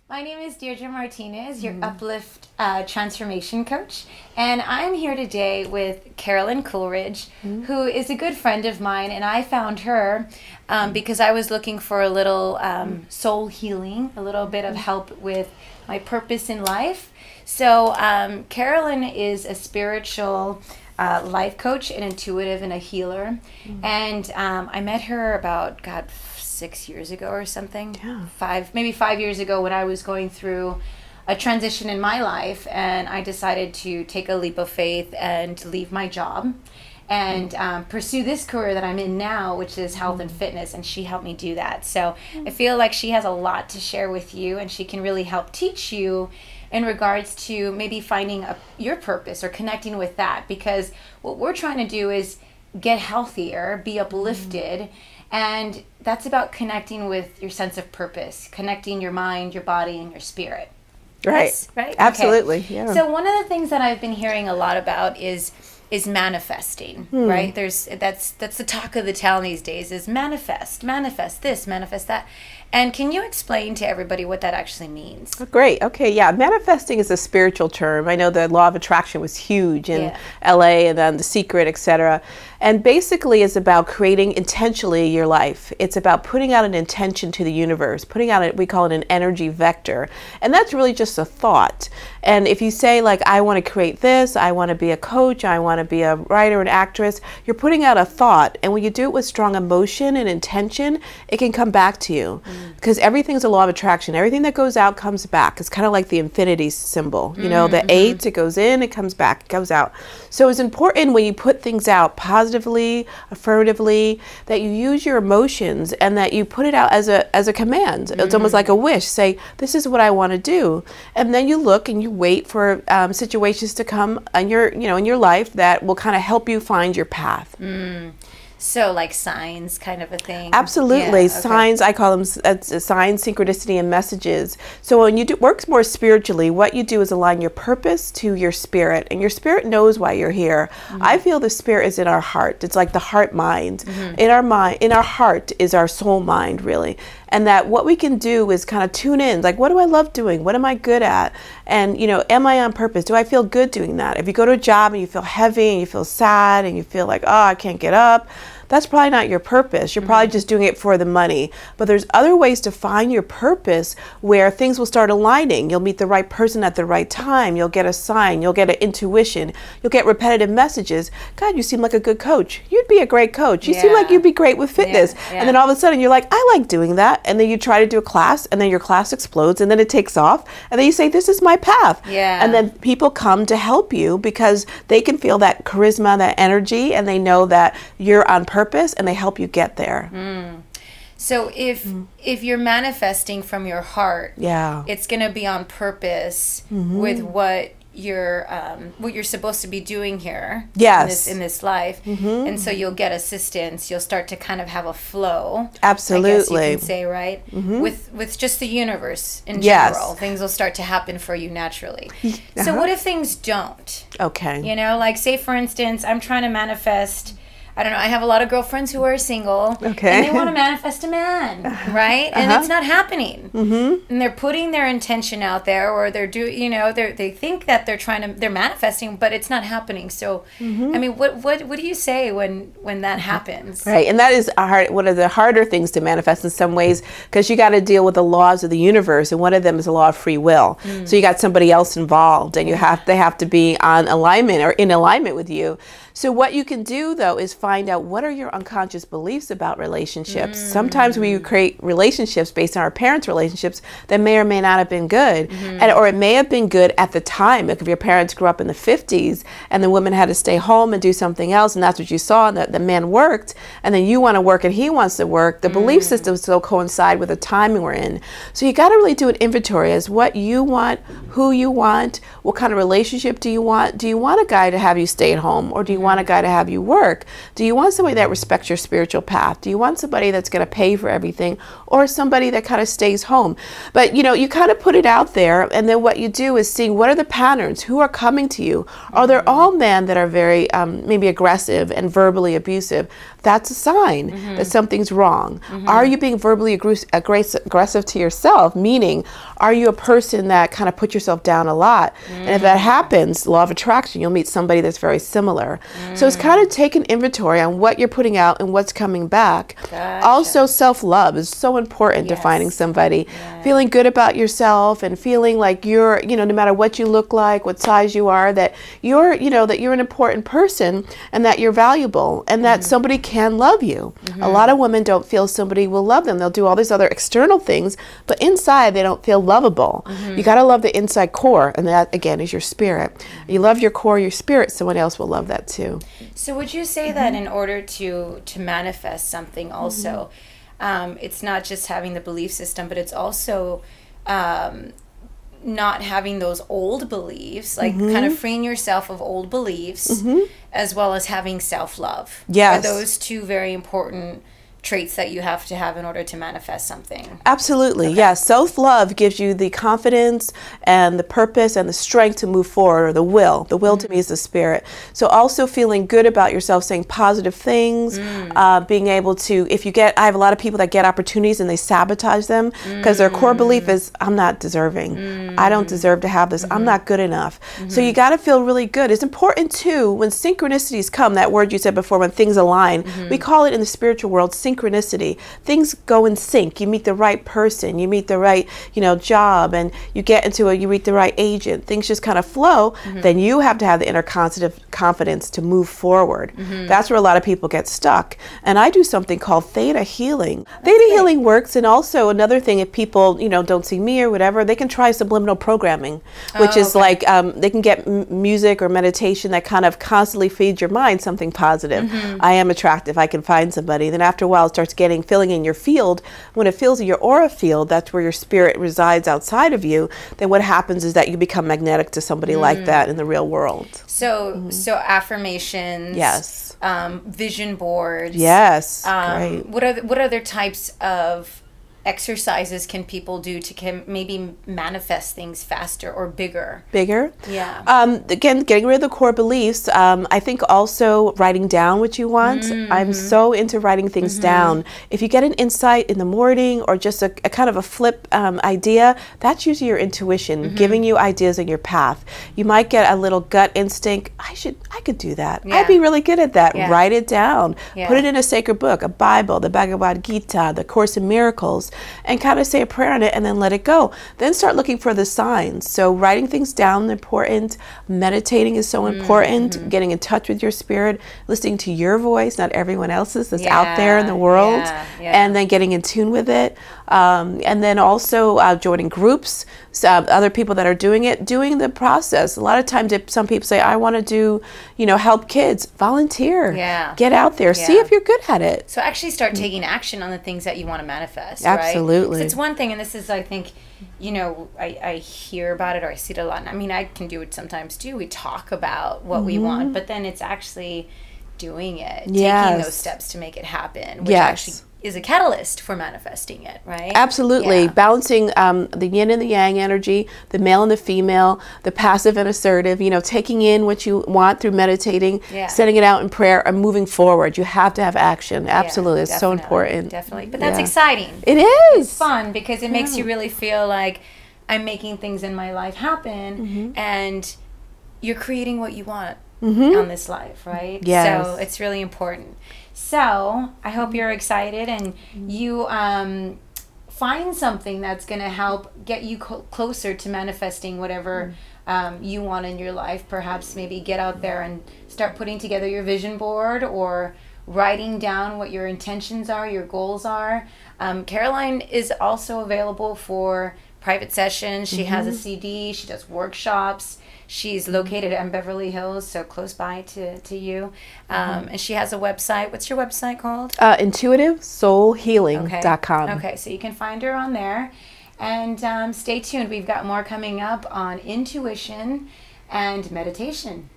My name is Deirdra Martinez, your Uplift transformation coach, and I'm here today with Carolyn Coleridge, who is a good friend of mine, and I found her because I was looking for a little soul healing, a little bit of help with my purpose in life. So Carolyn is a spiritual life coach, an intuitive, and a healer, and I met her about, 6 years ago or something. Maybe 5 years ago, when I was going through a transition in my life, and I decided to take a leap of faith and leave my job and pursue this career that I'm in now, which is health and fitness, and she helped me do that. So I feel like she has a lot to share with you, and she can really help teach you in regards to maybe finding your purpose or connecting with that, because what we're trying to do is get healthier, be uplifted, and that's about connecting with your sense of purpose, connecting your mind, your body, and your spirit. Right. Yes, right? Absolutely. Okay. Yeah. So one of the things that I've been hearing a lot about is manifesting, right? That's the talk of the town these days, is manifest this, manifest that. And can you explain to everybody what that actually means? Great. Okay. Yeah. Manifesting is a spiritual term. I know the law of attraction was huge in LA, and then The Secret, etc. And basically it's about creating intentionally your life. It's about putting out an intention to the universe, putting out we call it an energy vector. And that's really just a thought. And if you say, like, I want to create this, I want to be a coach, I want to be a writer, an actress, you're putting out a thought. And when you do it with strong emotion and intention, it can come back to you. Because everything's a law of attraction. Everything that goes out comes back. It's kind of like the infinity symbol. You know, the 8, it goes in, it comes back, it goes out. So it's important when you put things out positively, affirmatively, that you use your emotions and that you put it out as a command. It's almost like a wish. Say, this is what I want to do. And then you look and you wait for situations to come in your life that will kind of help you find your path. So like signs kind of a thing? Absolutely. Yeah, okay. Signs, I call them signs, synchronicity, and messages. So when you work more spiritually, what you do is align your purpose to your spirit. And your spirit knows why you're here. I feel the spirit is in our heart. It's like the heart mind. In our heart is our soul mind, really. And that what we can do is kind of tune in, like, what do I love doing? What am I good at? And, am I on purpose? Do I feel good doing that? If you go to a job and you feel heavy and you feel sad and you feel like, oh, I can't get up, that's probably not your purpose. You're probably just doing it for the money. But there's other ways to find your purpose where things will start aligning. You'll meet the right person at the right time. You'll get a sign. You'll get an intuition. You'll get repetitive messages. God, you seem like a good coach. You'd be a great coach. You seem like you'd be great with fitness. And then all of a sudden you're like, I like doing that. And then you try to do a class, and then your class explodes, and then it takes off. And then you say, this is my path. And then people come to help you because they can feel that charisma, that energy, and they know that you're on purpose, and they help you get there. So if you're manifesting from your heart, it's going to be on purpose with what you're supposed to be doing here in this life. And so you'll get assistance. You'll start to kind of have a flow. Absolutely. I guess you can say, right? With just the universe in general. Things will start to happen for you naturally. So what if things don't? Okay. Like, say for instance, I'm trying to manifest, I don't know, I have a lot of girlfriends who are single, and they want to manifest a man, right? And it's not happening. And they're putting their intention out there, or they're they think that they're manifesting, but it's not happening. So, I mean, what do you say when that happens? Right, and that is one of the harder things to manifest in some ways, because you got to deal with the laws of the universe, and one of them is the law of free will. So you got somebody else involved, and they have to be on alignment or in alignment with you. So what you can do, though, is find out what are your unconscious beliefs about relationships. Sometimes we create relationships based on our parents' relationships that may or may not have been good. Or it may have been good at the time. Like if your parents grew up in the 50s and the woman had to stay home and do something else, and that's what you saw, and the man worked, and then you want to work and he wants to work, the belief systems still coincide with the timing we're in. So you got to really do an inventory as what you want, who you want, what kind of relationship do you want? Do you want a guy to have you stay at home, or do you want a guy to have you work? Do you want somebody that respects your spiritual path? Do you want somebody that's going to pay for everything, or somebody that kind of stays home? But you kind of put it out there, and then what you do is see what are the patterns, who are coming to you. Are they all men that are very maybe aggressive and verbally abusive? That's a sign that something's wrong. Are you being verbally aggressive to yourself? Meaning, are you a person that kind of puts yourself down a lot? And if that happens, law of attraction, you'll meet somebody that's very similar. So it's kind of take an inventory on what you're putting out and what's coming back. Gotcha. Also, self-love is so important to finding somebody. Feeling good about yourself and feeling like you're, no matter what you look like, what size you are, that you're, that you're an important person and that you're valuable and that somebody can love you. A lot of women don't feel somebody will love them. They'll do all these other external things, but inside they don't feel lovable. You got to love the inside core, and that again is your spirit. You love your core, your spirit, someone else will love that too. So would you say that in order to manifest something also, it's not just having the belief system, but it's also not having those old beliefs, like kind of freeing yourself of old beliefs, as well as having self-love? Yes. Are those two very important traits that you have to have in order to manifest something? Absolutely, yes. Self-love gives you the confidence and the purpose and the strength to move forward, or the will. The will to me is the spirit. So also feeling good about yourself, saying positive things, being able to, I have a lot of people that get opportunities and they sabotage them because their core belief is, I'm not deserving. I don't deserve to have this. I'm not good enough. So you got to feel really good. It's important too, when synchronicities come, that word you said before, when things align, we call it in the spiritual world synchronicity. Things go in sync. You meet the right person, you meet the right, job, and you meet the right agent. Things just kind of flow. Then you have to have the inner confidence to move forward. That's where a lot of people get stuck. And I do something called theta healing. Theta healing works. And also another thing, if people, don't see me or whatever, they can try subliminal programming, which is like they can get music or meditation that kind of constantly feeds your mind something positive. I am attractive. I can find somebody. Then after a while, it starts filling in your field. When it fills in your aura field, that's where your spirit resides outside of you. Then what happens is that you become magnetic to somebody like that in the real world. So affirmations. Yes. Vision boards. Yes. Great. What other types of exercises can people do to maybe manifest things faster or bigger? Bigger? Yeah. Again, getting rid of the core beliefs. I think also writing down what you want. I'm so into writing things down. If you get an insight in the morning or just a kind of a flip idea, that's usually your intuition giving you ideas on your path. You might get a little gut instinct. I could do that. I'd be really good at that. Write it down. Put it in a sacred book, a Bible, the Bhagavad Gita, the Course in Miracles, and kind of say a prayer on it and then let it go. Then start looking for the signs. So writing things down is important. Meditating is so important. Getting in touch with your spirit, listening to your voice, not everyone else's that's out there in the world, and then getting in tune with it. And then also joining groups, other people that are doing it, doing the process. A lot of times if some people say, I want to do, help kids, volunteer. Get out there. See if you're good at it. So actually start taking action on the things that you want to manifest, Absolutely. Right? It's one thing, and this is, I think, I hear about it, or I see it a lot. And I mean, I can do it sometimes too. We talk about what we want, but then it's actually doing it, taking those steps to make it happen, which actually is a catalyst for manifesting it, right? Absolutely. Balancing the yin and the yang energy, the male and the female, the passive and assertive, taking in what you want through meditating, setting it out in prayer, and moving forward. You have to have action. Absolutely. It's so important. Definitely. But that's exciting. It is. It's fun because it makes you really feel like I'm making things in my life happen, and you're creating what you want on this life, right? Yes. So it's really important. So I hope you're excited and you find something that's going to help get you closer to manifesting whatever you want in your life. Perhaps maybe get out there and start putting together your vision board or writing down what your intentions are, your goals are. Caroline is also available for private sessions. She has a CD. She does workshops. She's located in Beverly Hills, so close by to you. And she has a website. What's your website called? IntuitiveSoulHealing.com. Okay, so you can find her on there. And stay tuned. We've got more coming up on intuition and meditation.